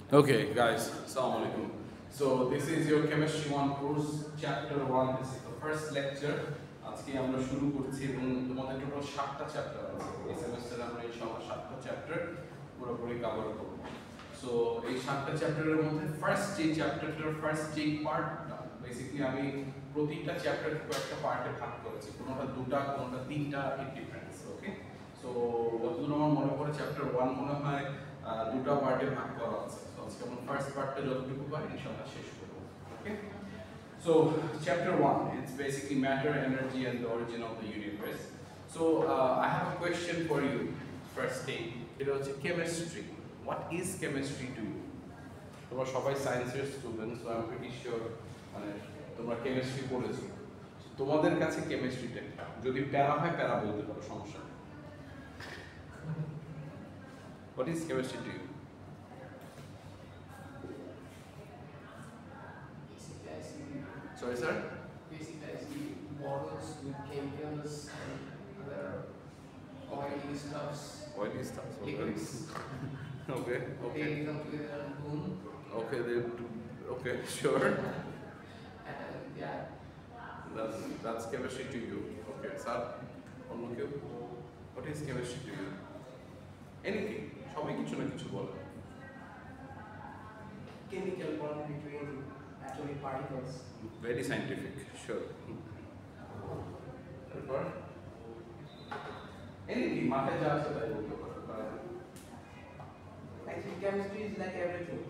Okay, guys, Assalamu alaikum. So this is your chemistry 1 course, chapter 1. This is the first lecture. আজকে আমরা শুরু করছি এবং তোমাদের টোটাল 7টা চ্যাপ্টার আছে। এই সেমিস্টারে আমরা ইনশাআল্লাহ 7টা চ্যাপ্টার পুরোপুরি কভার করব। সো এই 7টা চ্যাপ্টারের মধ্যে ফার্স্ট যে চ্যাপ্টারটার ফার্স্ট যে পার্টটা বেসিক্যালি আমি প্রতিটা চ্যাপ্টারকে কয়েকটা পার্টে ভাগ করেছি। কোনোটা দুটা, কোনোটা তিনটা, ইট ডিফারেন্স। ওকে, সো যতদূর আমার মনে পড়ে চ্যাপ্টার 1 মনে হয় দুটা পার্টে ভাগ করা আছে। সো আজকে আমরা ফার্স্ট পার্টটা যতটুকু পারি ইনশাআল্লাহ শেষ করব। ওকে, so chapter 1, it's basically matter, energy and the origin of the universe. So I have a question for you. First thing, it was chemistry. What is chemistry to you? তোমরা সবাই সায়েন্সের student, so I am pretty sure মানে তোমরা chemistry পড়েছো। তোমাদের কাছে কেমিস্ট্রিটা যদি প্যারা হয় প্যারা বলতে পারো, সমস্যা নেই। What is chemistry to you? Sorry, sir? Basically, I see models with chemicals and other oily stuffs. Oily stuff. Liquids. Okay. They come together and boom. Okay, okay, sure. And yeah, That's chemistry to you. Okay, sir. What is chemistry to you? Anything. সবাই কিছু না কিছু বলে। chemical bond between atomic particles. Very scientific. Sure. তারপর anything মাথায় যা আসে তাই বলতে পারো। Actually, chemistry is like everything.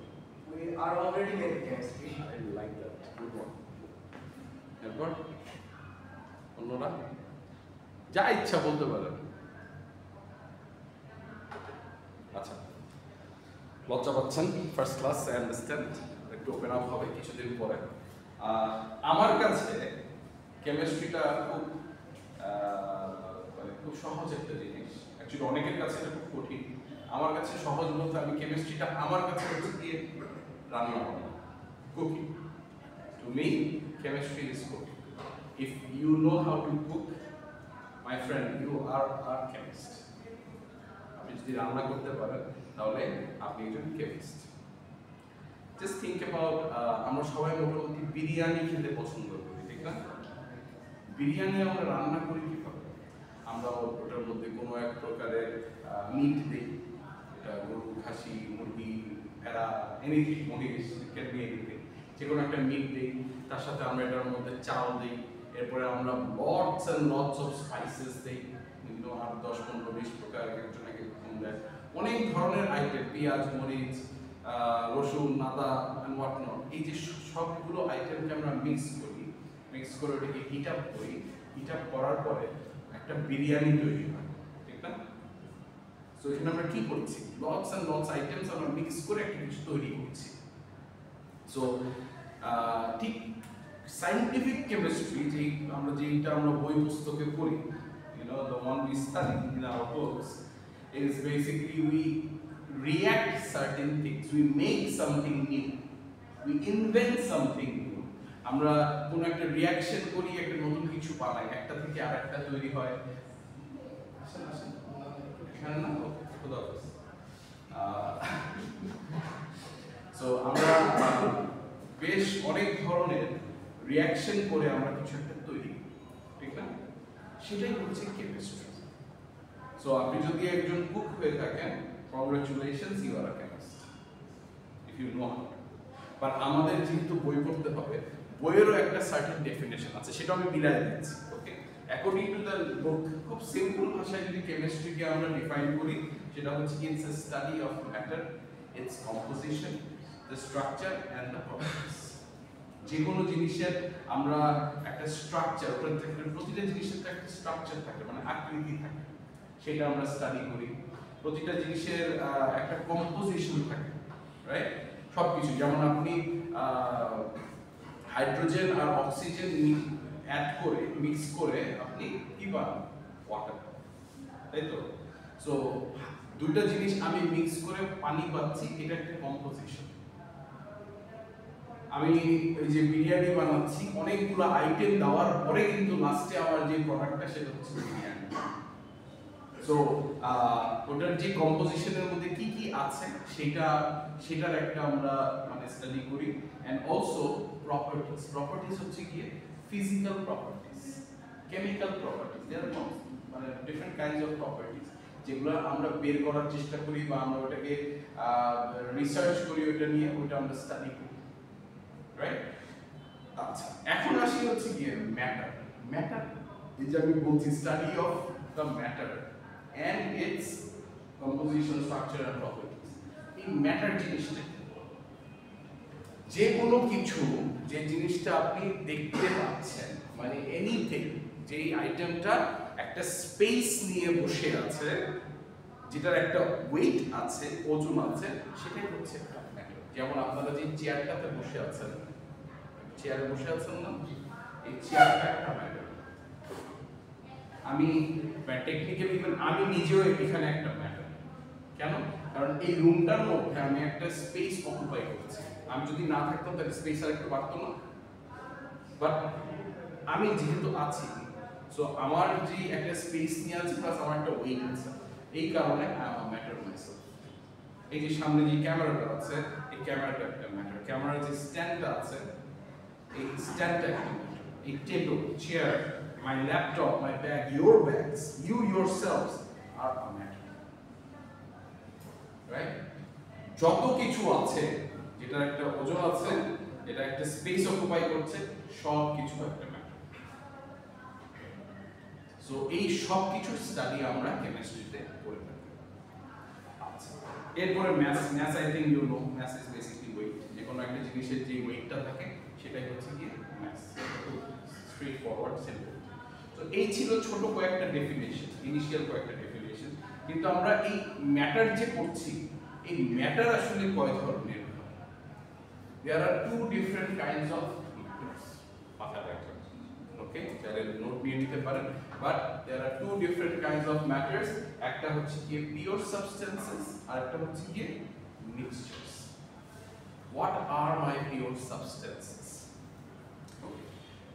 We are already getting chemistry. I like that. Good one. তারপর অন্যরা যা ইচ্ছা বলতে পারেন। আচ্ছা, লজ্জা পাচ্ছেন, ফার্স্ট ক্লাস, আই আন্ডারস্ট্যান্ড, একটু ওপেন আপ হবে কিছুদিন পরে। আমার কাছে কেমিস্ট্রিটা খুব মানে খুব সহজ একটা জিনিস। অ্যাকচুয়ালি অনেকের কাছে এটা খুব কঠিন। আমার কাছে সহজ বলতে আমি কেমিস্ট্রিটা আমার কাছে হচ্ছে গিয়ে রান্না করা, cooking. To me chemistry is cooking. If you know how to cook, my friend, you are chemist. আপনি যদি রান্না করতে পারেন তাহলে আপনি একজন কেমিস্ট। জাস্ট থিঙ্ক অ্যাবাউট, আমরা সবাই মোটামুটি বিরিয়ানি খেতে পছন্দ করি, ঠিক না? বিরিয়ানি আমরা রান্না করি কীভাবে? আমরা ওটার মধ্যে কোনো এক প্রকারের মিট দিই, এটা গরু, খাসি, মুরগি, ভেড়া, এনিথিং, মহিষ, ক্যান বি এনিথিং, যে কোনো একটা মিট দিই, তার সাথে আমরা এটার মধ্যে চাল দিই, এরপরে আমরা lots and lots of spices দিই, কিন্তু 8, 10, 15, 20 প্রকার একজন এক রকম দেয়, অনেক ধরনের আইটেম, পেঁয়াজ, মরিচ, রসুন, আদা অ্যান্ড হোয়াট নট। এই যে সবগুলো আইটেমকে আমরা মিক্স করে ওটাকে হিট আপ করি। হিট আপ করার পরে একটা বিরিয়ানি তৈরি হয়, ঠিক না? সো এখানে আমরা কি করছি? লটস অ্যান্ড লটস আইটেমস আমরা মিক্স করে একটা কিছু তৈরি করছি। সো ঠিক সায়েন্টিফিক কেমিস্ট্রি যেটা আমরা বই পুস্তকে পড়ি, the one we study in our books, is basically we react certain things, we make something new, we invent something new. আমরা কোন একটা রিঅ্যাকশন করি, একটা নতুন কিছু বানাই, একটা থেকে আরেকটা তৈরি হয়। আসেন এখানে না, খোদা হাফেজ। সো আমরা বেশ অনেক ধরনের রিঅ্যাকশন করে আমরা কিছু একটা তৈরি, ঠিক না? সেটাই হচ্ছে কেমিস্ট্রি। সো আপনি যদি একজন কুক হয়ে থাকেন, congratulations, you are a chemist if you know how. But আমাদের যেহেতু বই পড়তে হবে, বইয়েরও একটা সার্টেন ডেফিনেশন আছে, সেটা আমি মিলাই দিচ্ছি। ওকে, অ্যাকর্ডিং টু দ্য বুক, খুব সিম্পল ভাষায় যদি কেমিস্ট্রিকে আমরা ডিফাইন করি, সেটা হচ্ছে it's a study of matter, it's composition, the structure and the properties. যে কোনো জিনিসের আমরা একটা স্ট্রাকচার, প্রতিটা জিনিসের একটা স্ট্রাকচার থাকে, মানে আকৃতি থাকে, সেটা আমরা স্টাডি করি। প্রতিটা জিনিসের একটা কম্পোজিশন থাকে, রাইট? সবকিছু, যেমন আপনি হাইড্রোজেন আর অক্সিজেন অ্যাড করে মিক্স করে আপনি কি পান? ওয়াটার, তাই তো? সো দুইটা জিনিস আমি মিক্স করে পানি পাচ্ছি, এটা একটা কম্পোজিশন। আমি ওই যে বিরিয়ানি বানাচ্ছি, অনেকগুলো আইটেম দেওয়ার পরে কিন্তু লাস্টে আমার যে প্রোডাক্টটা সেটা হচ্ছে বিরিয়ানি। সো ওটার যে কম্পোজিশনের মধ্যে কি কি আছে সেটার একটা আমরা মানে স্টাডি করি এন্ড অলসো প্রপার্টিজ হচ্ছে কি physical properties chemical properties there are মানে ডিফারেন্ট কাইন্ডস অফ প্রপার্টিজ যেগুলো আমরা বের করার চেষ্টা করি বা আমরা ওটাকে রিসার্চ করি ওটা নিয়ে ওটা আমরা স্টাডি করি রাইট আচ্ছা এখন আসি হচ্ছে কি ম্যাটার এই যে আমি বলছি study of the matter and its composition, structure and properties. এই ম্যাটার জিনিসটা যে কোনো কিছু যে জিনিসটা আপনি দেখতে পাচ্ছেন মানে এনিথিং যে আইটেমটা একটা স্পেস নিয়ে বসে আছে যেটার একটা ওয়েট আছে ওজন আছে সেটাই হচ্ছে একটা ম্যাটার যেমন আপনারা যে চেয়ারটাতে বসে আছেন চেয়ারে বসে আছেন না এই চেয়ারটা একটা ম্যাটার আমি টেকনিক্যালি ইভেন আমি নিজেও এখানে একটা ম্যাটার কেন কারণ এই রুমটার মধ্যে আমি একটা স্পেস অকুপাই করছি আমি যদি না থাকতাম তাহলে স্পেস আর একটু বাড়তো না বাট আমি যেহেতু আছি সো আমার যে একটা স্পেস নিয়ে আছে প্লাস আমার একটা ওয়েট আছে এই কারণে I am a matter myself এই যে সামনে যে ক্যামেরাটা আছে এই ক্যামেরাটা একটা ম্যাটার ক্যামেরার যে স্ট্যান্ডটা আছে এই স্ট্যান্ডটা একটা ম্যাটার এই table chair my laptop, my bag, your bags, you yourselves are a matter. Right? যত কিছু আছে যেটা একটা ওজন আছে যেটা একটা স্পেস অকুপাই করছে সব কিছু একটা ম্যাটার সো এই সব কিছু স্টাডি আমরা কেমিস্ট্রিতে করে থাকি আচ্ছা এরপরে math I think you know math is basically wait যে কোনো একটা জিনিসের যে ওয়েটটা থাকে সেটাই হচ্ছে কি ম্যাথ স্ট্রেট ফরওয়ার্ড সিম্পল তো এই ছিল ছোট কয়েকটা ডেফিনিশন ইনিশিয়াল কয়েকটা ডেফিনিশন কিন্তু আমরা এই ম্যাটার যে পড়ছি এই ম্যাটার আসলে কয় ধরনের there are two different kinds of matters মাথায় রাখবেন ওকে তাহলে নোট নিয়ে নিতে পারেন but there are two different kinds of matters একটা হচ্ছে কি পিওর সাবস্টেন্সেস আর একটা হচ্ছে কি মিক্সচারস what are my pure substances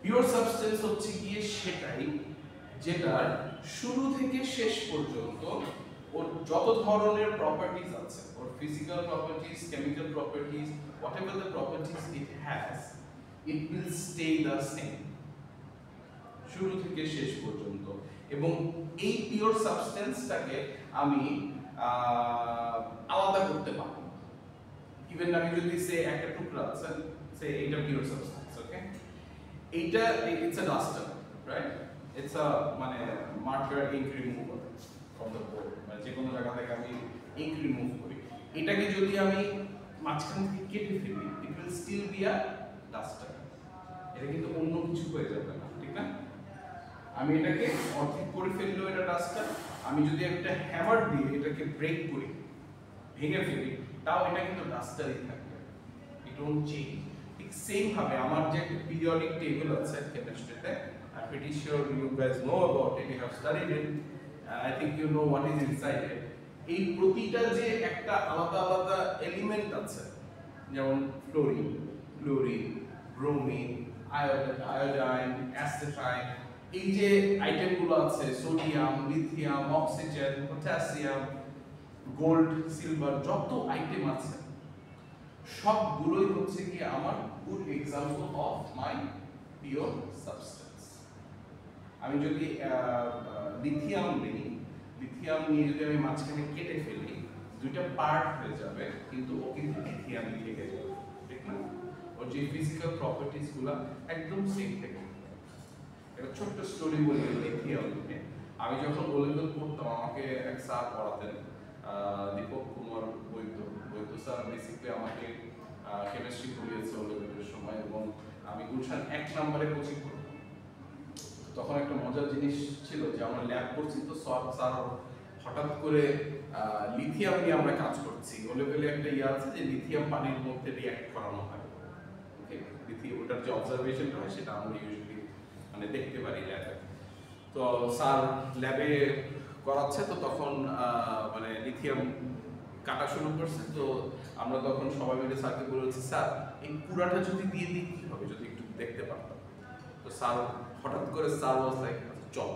pure substance হচ্ছে গিয়ে সেটাই যেটার শুরু থেকে শেষ পর্যন্ত ওর যত ধরনের প্রপার্টিজ আছে ওর physical properties chemical properties whatever the properties it has it will stay the same শুরু থেকে শেষ পর্যন্ত এবং এই পিওর সাবস্টেন্সটাকে আমি আলাদা করতে পারবো ইভেন আমি যদি সে একটা টুকরা আছে সে এটা পিওর সাবস্টেন্স ওকে এইটা it's a duster right it's a মানে marker ink remover from the board মানে যে কোনো জায়গা থেকে আমি ink remove করি এটাকে যদি আমি মাঝখান থেকে কেটে ফেলি it will still be a duster এটা কিন্তু অন্য কিছু হয়ে যাবে না ঠিক না আমি এটাকে অর্ধেক করে ফেললেও এটা ডাস্টার আমি যদি একটা হ্যামার দিয়ে এটাকে ব্রেক করি ভেঙে ফেলি তাও এটা কিন্তু ডাস্টারই থাকবে it won't change সেম ভাবে আমার যে একটা পিরিয়ডিক টেবিল আছে কেমিস্ট্রিতে I'm pretty sure you guys know about it you have studied it I think you know what is inside it এই প্রতিটা যে একটা আলাদা আলাদা এলিমেন্ট আছে যেমন ফ্লোরিন ক্লোরিন ব্রোমিন আয়োডাইন অ্যাসিটাইন এই যে আইটেমগুলো আছে sodium lithium oxygen potassium gold silver যত আইটেম আছে সবগুলোই হচ্ছে কি আমার good example of my pure substance আমি যদি লিথিয়াম নিই লিথিয়াম নিয়ে যদি আমি মাঝখানে কেটে ফেলি দুইটা পার্ট হয়ে যাবে কিন্তু ও কিন্তু লিথিয়াম থেকে যাবে ঠিক না ওর যে ফিজিক্যাল প্রপার্টিজ গুলো একদম সেম থাকে একটা ছোট্ট স্টোরি বলি লিথিয়াম নিয়ে আমি যখন ওলেভেল পড়তাম আমাকে এক স্যার পড়াতেন দীপক কুমার বৈদ্য স্যার বেসিক্যালি আমাকে কেমিস্ট্রি পড়িয়েছে ওলেভেলের সময় এবং আমি গুলশান 1 নম্বরে কোচিং করতাম তখন একটা মজার জিনিস ছিল যে আমরা ল্যাব করছি তো স্যার হঠাৎ করে লিথিয়াম নিয়ে আমরা কাজ করছি ওলেভেলে একটা ইয়ে আছে যে লিথিয়াম পানির মধ্যে রিঅ্যাক্ট করানো হয় ওকে লিথিয়াম ওটার যে অবজারভেশনটা হয় সেটা আমরা ইউজুয়ালি মানে দেখতে পারি ল্যাবে তো স্যার ল্যাবে করাচ্ছে তো তখন মানে লিথিয়াম কাটা শুরু করছে তো আমরা তখন সবাই মিলে স্যারকে বলেছি স্যার এই পুরাটা যদি দিয়ে দিই কি হবে যদি একটু দেখতে পারতাম তো স্যার হঠাৎ করে স্যার ওয়াজ লাইক চল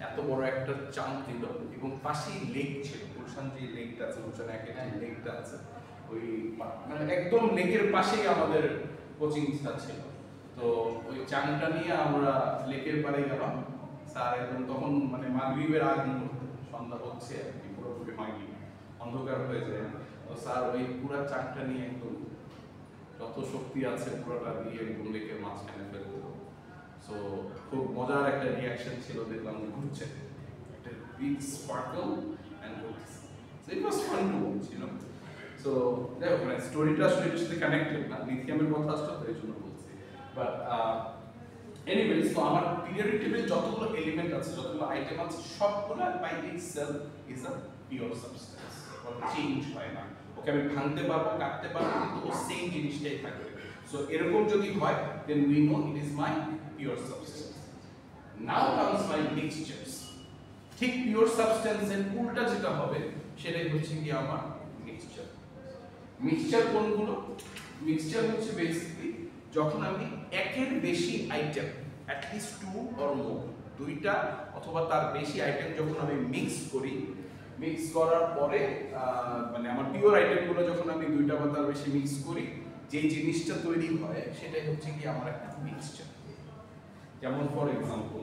এত বড় একটা চাঙ্ক দিল এবং পাশেই লেক ছিল, গুলশান যে লেকটা আছে, গুলশান একের যে লেকটা আছে, ওই মানে একদম লেকের পাশেই আমাদের কোচিংটা ছিল। তো ওই চাংটা নিয়ে আমরা লেকের পাড়ে গেলাম। স্যার একদম তখন মানে মাগরিবের আগ মুহূর্তে, সন্ধ্যা হচ্ছে আর কি, পুরোপুরি হয়নি, অন্ধকার হয়ে যায়। তো স্যার ওই পুরো চাংটা নিয়ে একদম যত শক্তি আছে পুরোটা দিয়ে একদম লেকের মাঝখানে ফেলে দিল। সো খুব মজার একটা রিয়াকশন ছিল, দেখলাম যে ঘুরছে একটা বিগ স্পার্কল এন্ড ঘুরছে। So it was fun to watch, you know. So দেখো মানে স্টোরিটা আসলে এটার সাথে কানেক্টেড না, লিথিয়ামের কথা আসলে তো এই জন্য বলছি। বাট এনিওয়েজ, তো আমার পিরিয়ডিক টেবিলে যতগুলো এলিমেন্ট আছে, যতগুলো আইটেম আছে, সবগুলো by itself is a pure substance, ওটা চেঞ্জ হয় না। ওকে আমি ভাঙতে পারবো, কাটতে পারবো, কিন্তু ও সেম জিনিসটাই থাকবে। সো এরকম যদি হয়, then we know it is my pure substance. Now comes my mixtures. ঠিক পিওর সাবস্টেন্সের উল্টা যেটা হবে সেটাই হচ্ছে কি আমার মিক্সচার। মিক্সচার কোনগুলো? মিক্সচার হচ্ছে বেসিক্যালি যখন আমি একের বেশি item, at least two or more, দুইটা অথবা তার বেশি আইটেম যখন আমি মিক্স করি, মিক্স করার পরে মানে আমার পিওর আইটেমগুলো যখন আমি দুইটা বা তার বেশি মিক্স করি, যে জিনিসটা তৈরি হয় সেটাই হচ্ছে কি আমার একটা মিক্সচার। যেমন ফর এক্সাম্পল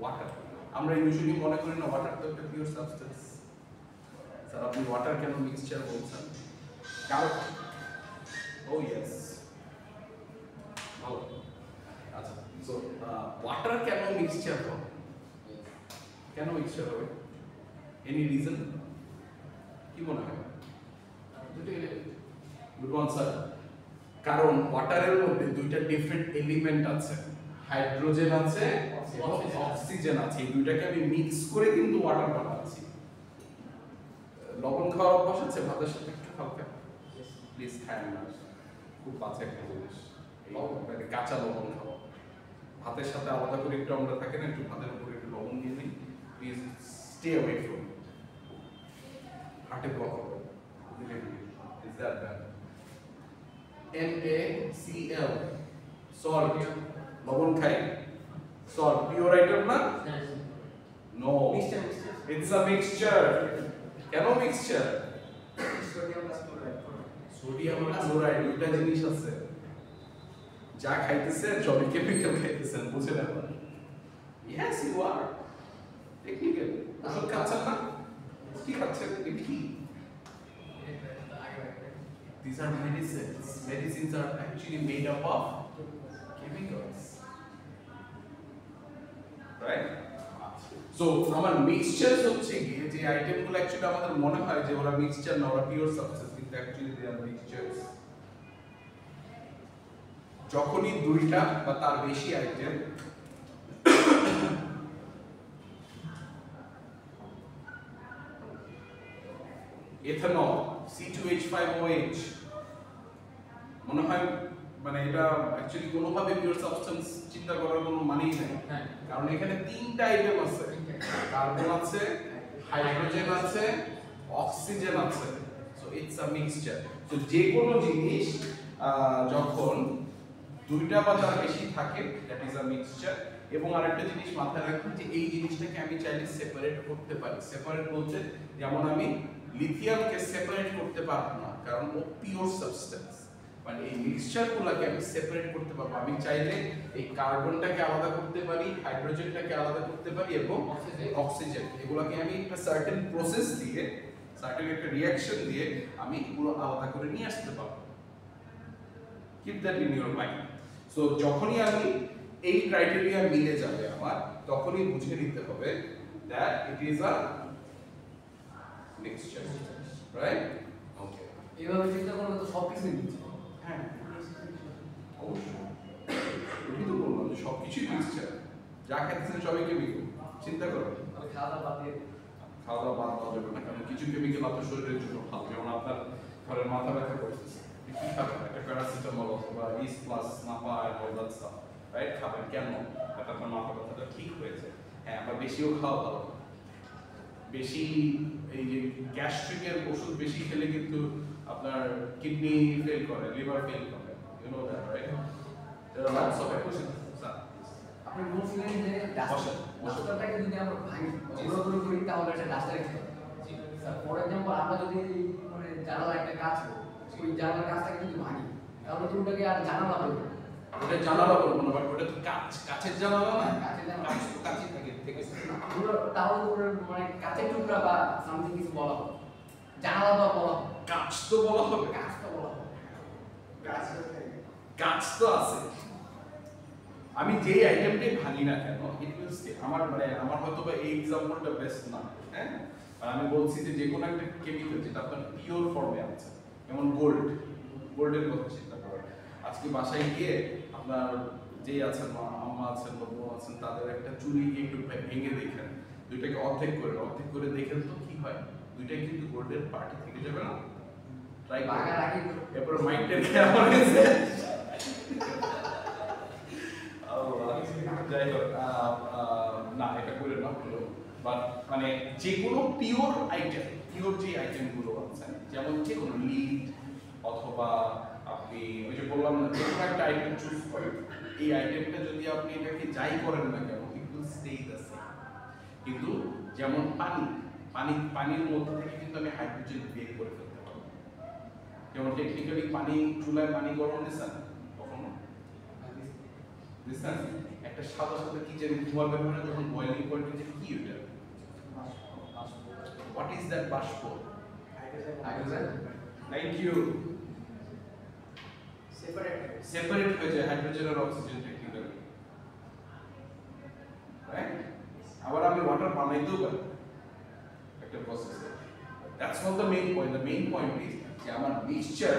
ওয়াটার। আমরা ইউজুয়ালি মনে করি না ওয়াটার তো একটা পিওর সাবস্টেন্স। স্যার আপনি ওয়াটার কেন মিক্সচার বলছেন? কারণ ও ইয়েস, ভালো। আচ্ছা, সো ওয়াটার কেন মিক্সচার হবে? কেন মিক্সচার হবে? Any reason? কি মনে হয়? Good answer. কারণ ওয়াটারের মধ্যে দুইটা ডিফারেন্ট এলিমেন্ট আছে, হাইড্রোজেন আছে এবং অক্সিজেন আছে। এই দুইটাকে আমি মিক্স করে কিন্তু ওয়াটার বানাচ্ছি। লবণ খাওয়ার অভ্যাস আছে? ভাতের সাথে একটু হালকা প্লিজ খায় না, খুব বাজে একটা জিনিস। মানে কাঁচা লবণ খাওয়া, ভাতের সাথে আলাদা করে একটু আমরা থাকে না, একটু ভাতের উপরে একটু লবণ দিয়ে নিই, প্লিজ স্টে অ্যাওয়ে ফ্রম হার্টে ব্লক হবে। Is that bad? NaCl, salt. লবণ খাই, সল্ট পিওর আইটেম না? No, it's a mixture. কেন মিক্সচার? সোডিয়াম আর ক্লোরাইড দুইটা জিনিস আছে, যা খাইতেছে সবই কেমিক্যাল খাইতেছেন, বুঝেন আপনারা? Yes you are technical. ওষুধ খাচ্ছেন না? কি খাচ্ছেন? কি? These are medicines. Medicines are actually made up of chemicals, right? So আমার মিক্সচার হচ্ছে কি যে আইটেমগুলো অ্যাকচুয়ালি আমাদের মনে হয় যে ওরা মিক্সচার না, ওরা পিওর সাবস্টেন্স, কিন্তু অ্যাকচুয়ালি দে আর মিক্সচার্স। যখনই দুইটা বা তার বেশি আইটেম ইথানল C2H5OH, মনে হয় মানে এটা অ্যাকচুয়ালি কোনোভাবে পিওর সাবস্টেন্স চিন্তা করার কোনো মানেই নেই, কারণ এখানে তিনটা আইটেম আছে, কার্বন আছে, হাইড্রোজেন আছে, অক্সিজেন আছে। So it's a mixture. তো যে কোনো জিনিস যখন দুইটা বা তার বেশি থাকে, দ্যাট ইজ আ মিক্সচার। এবং আরেকটা জিনিস মাথায় রাখবেন যে এই জিনিসটাকে আমি চাইলে সেপারেট করতে পারি। সেপারেট বলতে যেমন আমি লিথিয়ামকে সেপারেট করতে পারবো না, কারণ ও পিওর সাবস্টেন্স। মানে এই মিক্সচারগুলোকে আমি সেপারেট করতে পারবো। আমি চাইলে এই কার্বনটাকে আলাদা করতে পারি, হাইড্রোজেনটাকে আলাদা করতে পারি এবং অক্সিজেন, এগুলোকে আমি একটা সার্টেন প্রসেস দিয়ে, সার্টেন একটা রিঅ্যাকশন দিয়ে আমি এগুলো আলাদা করে নিয়ে আসতে পারবো। Keep that in your mind. So যখনই আমি এই ক্রাইটেরিয়া মিলে যাবে আমার, তখনই বুঝে নিতে হবে that it is a mixture, right? Okay, এইভাবে চিন্তা করলে তো সব কিছু মিক্সচার। হ্যাঁ অবশ্যই, আমি তো বললাম যে সবকিছুই মিক্সচার, যা খাইতেছেন সবই কেমিক্যাল। চিন্তা করো, আমি খাওয়া দাওয়া বাদ দিয়ে খাওয়া দাওয়া বাদ দেওয়া যাবে না, কারণ কিছু কেমিক্যাল আপনার শরীরের জন্য ভালো। যেমন আপনার ঘরের মাথা ব্যথা করতেছে, কি খাবেন? একটা প্যারাসিটামল অথবা ইস plus Napa all that stuff, right? খাবেন কেন? যাতে আপনার মাথা ব্যথাটা ঠিক হয়েছে। হ্যাঁ, আবার বেশিও খাওয়া ভালো। বেশি এই যে গ্যাস্ট্রিকের ওষুধ বেশি খেলে কিন্তু আপনার কিডনি ফেল করে, লিভার ফেল করে, you know that, right? There are lots of আপনি বলছিলেন যে ডাস্টারটাকে যদি আমরা ভাঙি গুঁড়ো করি তাহলে এটা ডাস্টার খেতে হবে। ফর এক্সাম্পল আমরা যদি মানে জানালার একটা কাজ করি, ওই জানালার কাজটাকে যদি ভাঙি তাহলে তো ওটাকে আর জানালা বলবো না। ওটা জানালা বলবো না, বাট ওটা তো কাচের জানালা না, কাচের জানালা। কাচ তো কাচই থাকে ঠিক আছে। তাহলে ওটা মানে কাচের টুকরা বা সামথিং কিছু বলা হবে, জানালা বা বলা হবে, কাচ তো বলা হবে, কাচ তো বলা হবে। কাচ তো আছে। আমি যেই আইটেমটাই ভাঙি না কেন ইট উইল স্টে। আমার মানে আমার হয়তো বা এই এক্সাম্পলটা বেস্ট না, হ্যাঁ, আর আমি বলছি যে যে কোনো একটা কেমিক্যাল যেটা আপনার পিওর ফর্মে আছে, যেমন গোল্ডের কথা চিন্তা করেন। আজকে বাসায় গিয়ে আপনার যেই আছেন আম্মা আছেন বা বোন আছেন তাদের একটা চুড়ি একটু ভেঙে দেখেন, দুইটাকে অর্ধেক করে দেখেন তো কি হয়, দুইটাই কিন্তু গোল্ডের পার্টি থেকে যাবে না। ট্রাই বাগা রাখি তো। এরপর মাইন্ডের খেয়াল হয়েছে। যাই হোক, না এটা করে না হলো, বাট মানে যে কোনো পিওর যে আইটেমগুলো আছে, যেমন যে কোনো লিড অথবা আপনি ওই যে বললাম না, যে কোনো একটা আইটেম চুজ করেন, এই আইটেমটা যদি আপনি এটাকে যাই করেন না কেন it will stay the same. কিন্তু যেমন পানির মধ্যে থেকে কিন্তু আমি হাইড্রোজেন বের করে ফেলতে পারবো। যেমন টেকনিক্যালি চুলায় পানি গরম দিচ্ছেন কখনো দিচ্ছেন, একটা সাদা কি জানি ধোঁয়া বের হয় যখন বয়েলিং পয়েন্ট যে কি ওটা, হোয়াট ইজ দ্যাট বাষ্প? হাইড্রোজেন। Thank you. সেপারেট হয়ে যায় হাইড্রোজেন আর অক্সিজেন টেকনিক্যালি, রাইট? আবার আমি ওয়াটার বানাইতেও পারি একটা প্রসেসে। That's not the main point. The main point is যে আমার মিক্সচার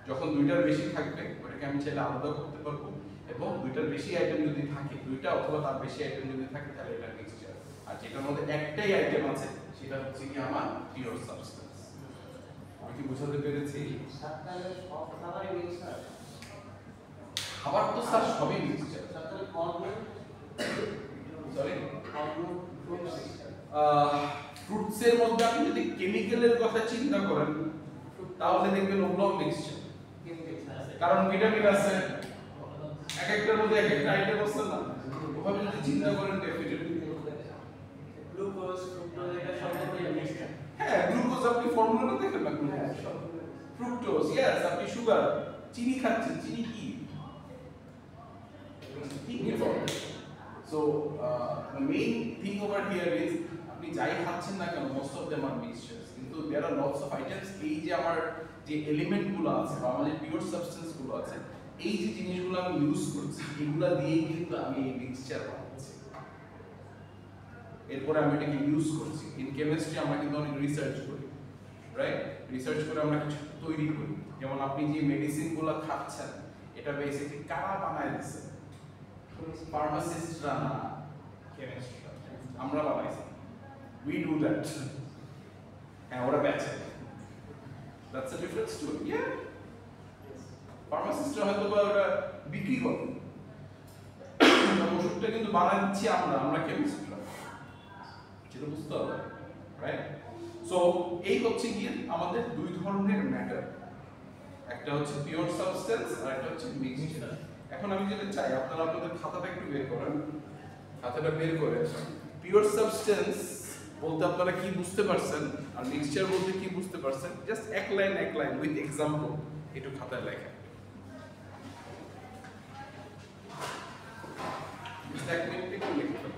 যখন দুইটার বেশি থাকবে ওটাকে আমি চাইলে আলাদা করতে পারবো, এবং দুইটার বেশি আইটেম যদি থাকে, দুইটা অথবা তার বেশি আইটেম যদি থাকে তাহলে এটা মিক্সচার। আর যেটার মধ্যে একটাই আইটেম আছে সেটা হচ্ছে কি আমার পিওর সাবস্টেন্স। আমি কি বোঝাতে পেরেছি? খাবার তো স্যার সবই মিক্সচার। সরি, ফ্রুটসের মধ্যে আপনি যদি কেমিক্যালের কথা চিন্তা করেন তাহলে দেখবেন ওগুলো মিক্সচার, কারণ ভিটামিন আছে এক একটার মধ্যে এক একটা আইটেম আছে না, ওভাবে যদি চিন্তা করেন ডেফিনেটলি গ্লুকোজ এটা সম্পূর্ণ মিক্সচার। হ্যাঁ, গ্লুকোজ আপনি ফর্মুলাটা দেখেন না, ফ্রুক্টোজ, ইয়েস, আপনি সুগার, চিনি খাচ্ছেন, চিনি কি? So the main thing over here is আপনি যাই খাচ্ছেন না কেন most of them are mixtures, কিন্তু there are lots of items। এই যে আমার যে এলিমেন্ট গুলো আছে বা আমাদের পিওর সাবস্টেন্স গুলো আছে, এই যে জিনিসগুলো আমি ইউজ করছি এগুলা দিয়েই কিন্তু আমি এই মিক্সচার বানাচ্ছি। এরপরে আমি এটাকে ইউজ করছি। ইন কেমিস্ট্রি আমরা কিন্তু অনেক রিসার্চ করি, রাইট? রিসার্চ করে আমরা কিছু তৈরি করি। যেমন আপনি যে মেডিসিনগুলো খাচ্ছেন এটা বেসিক্যালি কারা বানায় দিচ্ছে? ফার্মাসিস্টরা না, কেমিস্টরা। আমরা বানাইছি, we do that। হ্যাঁ, ওরা বেচে, that's a different story, yeah। ফার্মাসিস্টরা হয়তো বা ওরা বিক্রি করে, ওষুধটা কিন্তু বানাই দিচ্ছি আমরা কেমিস্টরা, সেটা বুঝতে হবে, রাইট? সো এই হচ্ছে গিয়ে আমাদের দুই ধরনের ম্যাটার, একটা হচ্ছে পিওর সাবস্টেন্স আর একটা হচ্ছে মিক্সচার। এখন আমি যেটা চাই আপনারা আপনাদের খাতাটা একটু বের করেন, খাতাটা বের করে পিওর সাবস্টেন্স বলতে আপনারা কি বুঝতে পারছেন আর মিক্সচার বলতে কি বুঝতে পারছেন, জাস্ট এক লাইন উইথ এক্সাম্পল একটু খাতায় লেখা। এক মিনিট একটু লিখতে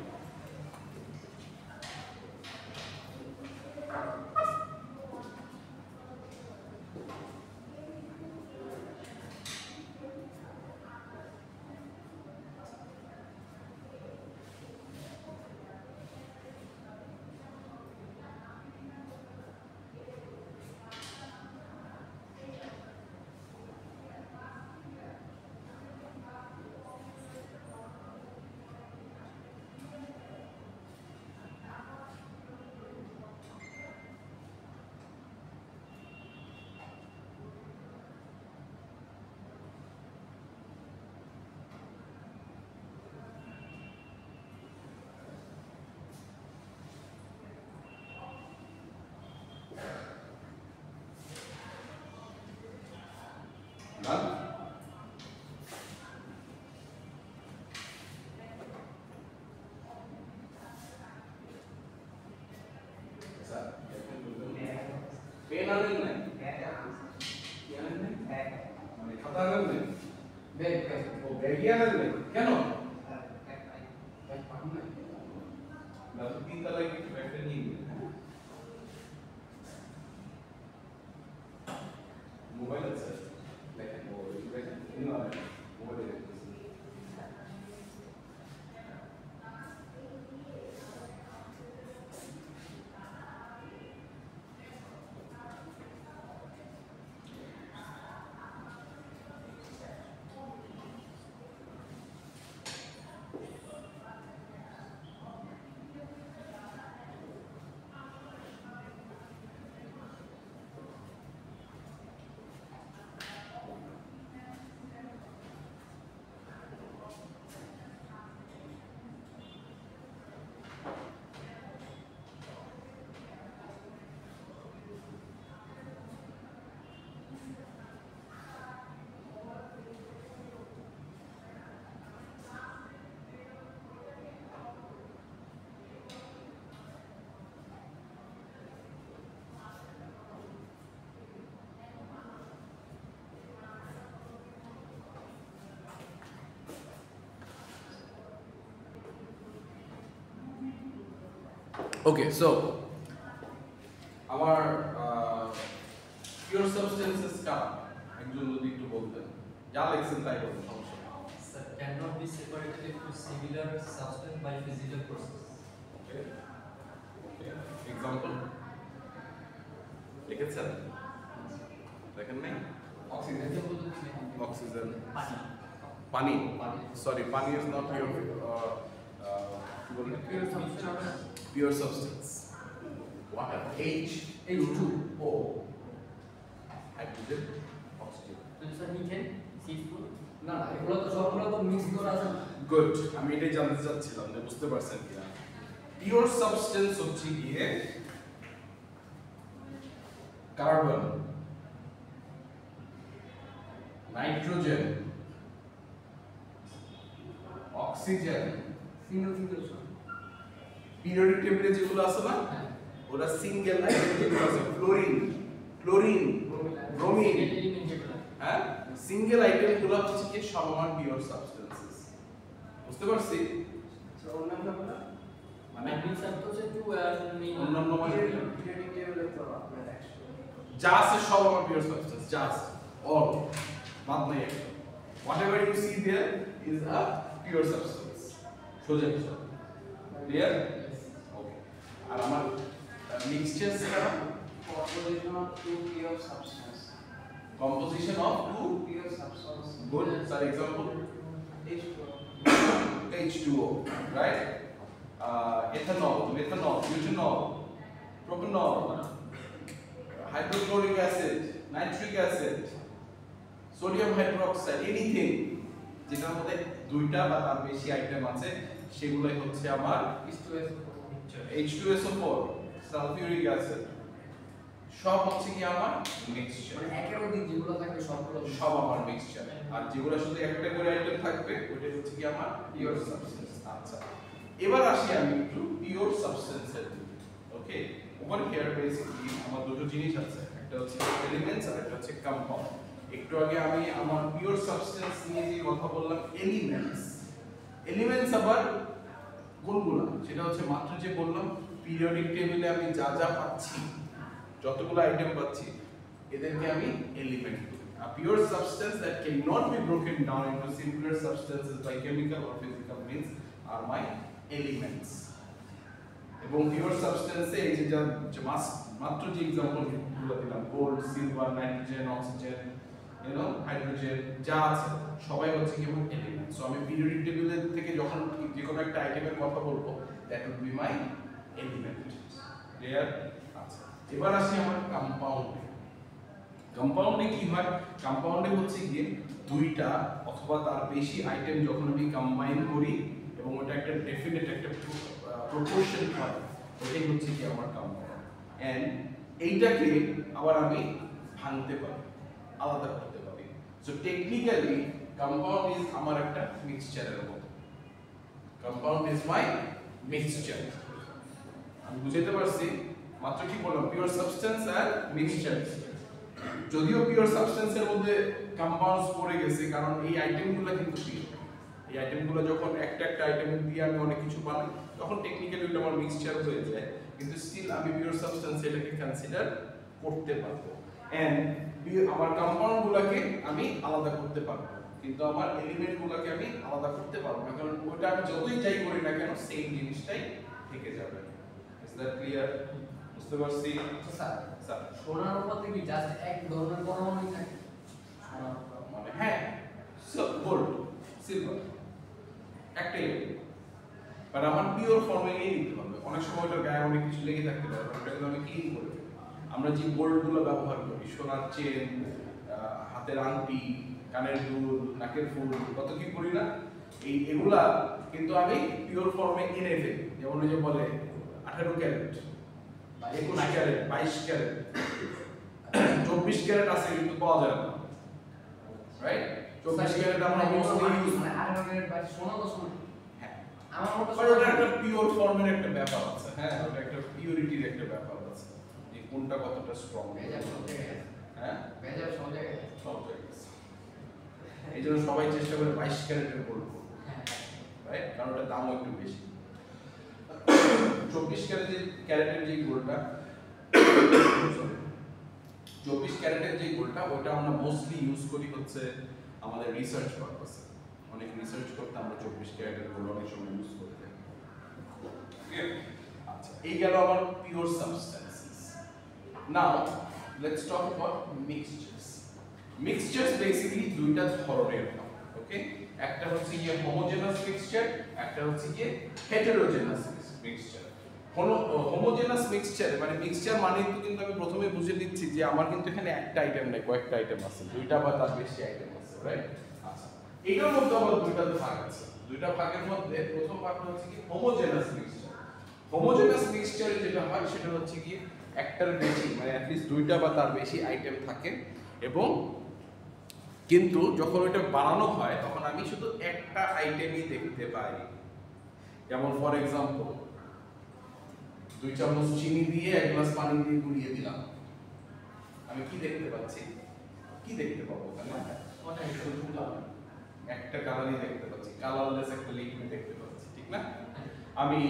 আনেন নাই? কি আনেন নাই? মানে খাতা আনেন নাই? ও ব্যাগই আনেন নাই? কেন? না তো 3 তলায় কিছু একটা নিয়ে গেলেন, হ্যাঁ? মোবাইল আছে? দেখেন মোবাইল দেখেন মোবাইলে দেখতেছি। Okay, so our pure substances কারা একজন যদি একটু বলতেন যা লিখছেন তাই বলুন সমস্যা নেই। Sir, cannot be separated into similar substance by physical process. Okay. Okay. Example লিখেছেন দেখেন নাই অক্সিজেন অক্সিজেন পানি। পানি পানি। সরি পানি is not pure কি বললেন pure substance water H2O hydrogen oxygen So, sir, methane, C4. না না এগুলো তো সবগুলো তো মিক্স করা আছে গুড আমি এটাই জানতে চাচ্ছিলাম যে বুঝতে পারছেন কিনা পিওর সাবস্টেন্স হচ্ছে গিয়ে carbon nitrogen oxygen single single periodic টেবিলে যেগুলো আছে না ওরা সিঙ্গেল আইটেম যেগুলো আছে ফ্লোরিন ক্লোরিন ব্রোমিন Element যেগুলো। হ্যাঁ সিঙ্গেল আইটেম গুলো হচ্ছে কি সব আমার পিওর সাবস্টেন্সেস বুঝতে পারছি অন্যান্য মানে That means, sir, those are two main. অন্যান্য মানে পিরিয়ডিক টেবিলে তো আপনার 100 যা আছে সব আমার পিওর সাবস্টেন্স যা আছে অল বাদ নাই একটা whatever you see there is a pure substance সোজা হিসাব ক্লিয়ার ওকে আর আমার মিক্সচার ছাড়া Composition of two pure substance. composition of two Pure substance. good for example H2O. H2O right ethanol methanol butanol propanol hydrochloric acid nitric acid sodium hydroxide anything যেটার মধ্যে দুইটা বা তার বেশি আইটেম আছে সেগুলাই হচ্ছে আমার H2SO4 সালফিউরিক অ্যাসিড সব হচ্ছে কি আমার মিক্সচার মানে একের অধিক যেগুলো থাকবে সবগুলো সব আমার মিক্সচার আর যেগুলো শুধু একটা করে আইটেম থাকবে ওইটা হচ্ছে কি আমার পিওর সাবস্টেন্স আচ্ছা এবার আসি আমি একটু পিওর সাবস্টেন্সের দিকে ওকে ওভার হিয়ার বেসিক্যালি আমার দুটো জিনিস আছে একটা হচ্ছে এলিমেন্টস আর একটা হচ্ছে কম্পাউন্ড একটু আগে আমি আমার পিওর সাবস্টেন্স নিয়ে যে কথা বললাম এলিমেন্টস আবার কোনগুলো সেটা হচ্ছে মাত্র যে বললাম পিরিয়ডিক টেবিলে আমি যা যা পাচ্ছি যতগুলো আইটেম পাচ্ছি এদেরকে আমি এলিমেন্ট বলি a pure substance that cannot be broken down into simpler substances by chemical or physical means are my elements এবং পিওর সাবস্টেন্সে এই যে মাত্র যে এক্সাম্পল গুলো দিলাম gold silver nitrogen oxygen you know hydrogen যা আছে সবাই হচ্ছে কি আমার এলিমেন্ট সো আমি পিরিয়ডিক টেবিল থেকে যখন যে কোনো একটা আইটেমের কথা বলবো that will be my element clear আচ্ছা এবার আসি আমার কম্পাউন্ডে কম্পাউন্ডে কি হয় কম্পাউন্ডে হচ্ছে গিয়ে দুইটা অথবা তার বেশি আইটেম যখন আমি কম্বাইন করি এবং ওটা একটা ডেফিনেট একটা প্রপোর্শন হয় ওটাই হচ্ছে কি আমার কম্পাউন্ড এন্ড এইটাকে আবার আমি ভাঙতে পারি আলাদা করতে পারি সো টেকনিক্যালি কম্পাউন্ড ইজ আমার একটা মিক্সচারের মতো কম্পাউন্ড ইজ মাই মিক্সচার আমি বুঝাতে পারছি মাত্র কি বললাম পিওর সাবস্টেন্স আর মিক্সচার। যদিও পিওর সাবস্টেন্সের মধ্যে কম্পাউন্ডস পড়ে গেছে, কারণ এই আইটেমগুলো কিন্তু পিওর। এই আইটেমগুলো যখন একটা একটা আইটেম দিয়ে আমি অনেক কিছু বানাই তখন টেকনিক্যালি ওটা আমার মিক্সচার হয়ে যায়, কিন্তু স্টিল আমি পিওর সাবস্টেন্স এটাকে কনসিডার করতে পারবো। এন্ড আমার কম্পাউন্ডগুলোকে আমি আলাদা করতে পারবো, কিন্তু আমার এলিমেন্টগুলোকে আমি আলাদা করতে পারবো না, কারণ ওটা আমি যতই যাই করি না কেন সেম জিনিসটাই থেকে যাবে। Is that clear? বুঝতে পারছি? আচ্ছা স্যার, স্যার সোনার উপর কি জাস্ট এক ধরনের পরমাণু থাকে? সোনার উপর মানে হ্যাঁ, গোল্ড, সিলভার একটাই, বাট আমার পিওর ফর্মে নিয়ে নিতে হবে। অনেক সময় ওটার গায়ে অনেক কিছু লেগে থাকতে পারে, ওটা কিন্তু আমি ক্লিন করে ফেলি। আমরা যে গোল্ডগুলো ব্যবহার করি, সোনার চেন, হাতের আংটি, কানের দুল, নাকের ফুল, কত কি করি না, এগুলা কিন্তু আমি পিওর ফর্মে এনে ফেলি। যেমন ওই যে বলে 18 ক্যারেট, 21 ক্যারেট, 22 ক্যারেট, 24 ক্যারেট আছে কিন্তু পাওয়া যায় না, রাইট? 24 ক্যারেট আমরা মোস্টলি ইউজ মানে 18 ক্যারেট বা সোনা তো সোনা। হ্যাঁ, আমার মতে বাট ওটা একটা পিওর ফর্মের একটা ব্যাপার আছে। হ্যাঁ, ওটা একটা পিউরিটির একটা ব্যাপার আছে, যে কোনটা কতটা স্ট্রং। ভেজাল সব জায়গায়। হ্যাঁ, ভেজাল সব জায়গায়। সব জায়গায়। এই জন্য সবাই চেষ্টা করে 22 ক্যারেটের গোল্ড, হ্যাঁ, রাইট? কারণ ওটার দামও একটু বেশি। 24 ক্যারেটের যে গোল্ডটা, 24 ক্যারেটের যে গোল্ডটা, ওটা আমরা মোস্টলি ইউজ করি হচ্ছে আমাদের রিসার্চ পারপাসে। অনেক রিসার্চ করতে আমরা 24 ক্যারেটের গোল্ড অনেক সময় ইউজ করতে পারি। আচ্ছা, এই গেল আমার pure substances. Now let's talk about mixtures. Mixtures basically দুইটা ধরনের হয়, ওকে? একটা হচ্ছে গিয়ে হোমোজেনাস মিক্সচার, একটা হচ্ছে গিয়ে হেটেরোজেনাস মিক্সচার। হোমোজেনাস মিক্সচার মানে মিক্সচার মানে কিন্তু আমি প্রথমে বুঝে নিচ্ছি যে আমার কিন্তু এখানে একটা আইটেম নাই, কয়েকটা আইটেম আছে, দুইটা বা তার বেশি আইটেম আছে, রাইট? আচ্ছা, এটার মধ্যে আবার দুইটা ভাগ আছে। দুইটা ভাগের মধ্যে প্রথম ভাগটা হচ্ছে কি হোমোজেনাস মিক্সচার। হোমোজেনাস মিক্সচারে যেটা হয় সেটা হচ্ছে কি একটার বেশি মানে অ্যাট লিস্ট দুইটা বা তার বেশি আইটেম থাকে, এবং কিন্তু যখন ওইটা বানানো হয় তখন আমি শুধু একটা আইটেমই দেখতে পাই। যেমন ফর এক্সাম্পল 2 চামচ চিনি দিয়ে 1 গ্লাস পানি দিয়ে গুলিয়ে দিলাম, আমি কি দেখতে পাচ্ছি? কি দেখতে পাবো ওখানে? ওটাই শুধু একটা কালারই দেখতে পাচ্ছি, কালারলেস একটা লিকুইড দেখতে পাচ্ছি, ঠিক না? আমি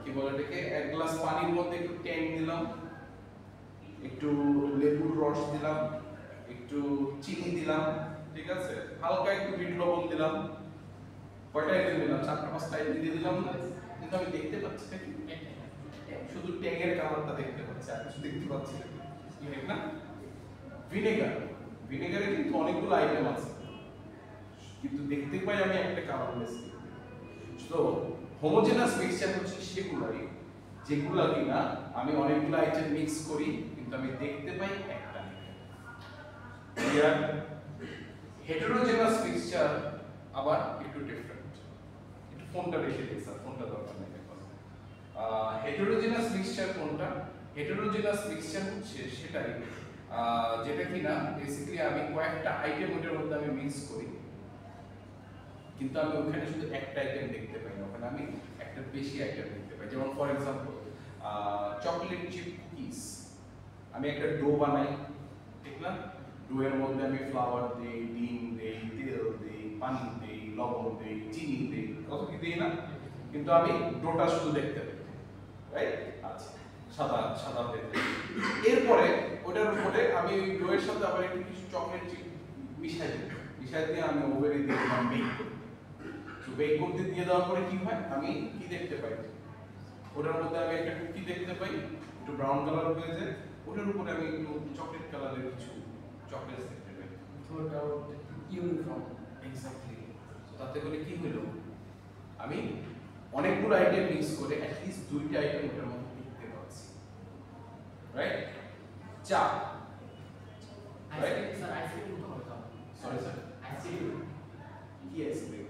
কি বলে এটাকে 1 গ্লাস পানির মধ্যে একটু ট্যাং দিলাম, একটু লেবুর রস দিলাম, একটু চিনি দিলাম, ঠিক আছে, হালকা একটু বিট লবণ দিলাম, কয়টা আইটেম দিলাম? 4-5টা আইটেম দিয়ে দিলাম না? কিন্তু আমি দেখতে পাচ্ছি না কি, শুধু ট্যাঙের কালারটা দেখতে পাচ্ছি, আর কিছু দেখতে পাচ্ছি না, ঠিক না? ভিনেগার, ভিনেগারে কিন্তু অনেকগুলো আইটেম আছে, কিন্তু দেখতে পাই আমি একটা কালারলেস। তো হোমোজেনাস মিক্সচার হচ্ছে সেগুলাই যেগুলা কিনা আমি অনেকগুলো আইটেম মিক্স করি কিন্তু আমি দেখতে পাই একটা আইটেম। ক্লিয়ার? হেটেরোজেনাস মিক্সচার আবার একটু ডিফারেন্ট। একটু ফোনটা রেখে দিই স্যার, ফোনটা দরকার নেই এখন। হেটেরোজেনাস মিক্সচার কোনটা? হেটেরোজেনাস মিক্সচার হচ্ছে সেটাই যেটা কিনা বেসিক্যালি আমি কয়েকটা আইটেম ওটার মধ্যে আমি মিক্স করি, কিন্তু আমি ওখানে শুধু একটা আইটেম দেখতে পাই না, ওখানে আমি একটা বেশি আইটেম দেখতে পাই। যেমন for example chocolate chip cookies, আমি একটা ডো বানাই, ঠিক না? ডো এর মধ্যে আমি ফ্লাওয়ার দেই, ডিম দেই, তেল দেই, পানি দেই, লবণ দেই, চিনি দেই, কত কি দেই না? কিন্তু আমি ডোটা শুধু দেখতে পাই, রাইট? আচ্ছা, সাদা সাদা দেখতে। এরপরে ওটার উপরে আমি ওই ডো এর সাথে আবার একটু কিছু চকলেট চিপ মিশাই দিই, মিশাই দিয়ে আমি ওভেনে দিয়ে দিলাম বেক করতে। তো বেক করতে দিয়ে দেওয়ার পরে কি হয়, আমি কি দেখতে পাই? ওটার মধ্যে আমি একটা কুকি দেখতে পাই, একটু ব্রাউন কালার হয়ে যায়, ওটার উপরে আমি একটু চকলেট কালারের কিছু চকলেটস দেখতে পাই। ওটা ইউনিফর্ম। এক্স্যাক্টলি। তাতে করে কি হলো, আমি অনেকগুলো আইটেম মিক্স করে অ্যাট লিস্ট দুইটা আইটেম ওটার মধ্যে দেখতে পাচ্ছি, রাইট? চা, আইসক্রিম স্যার, আইসক্রিম তো হবে তো। সরি স্যার, আইসক্রিম কি ice cream?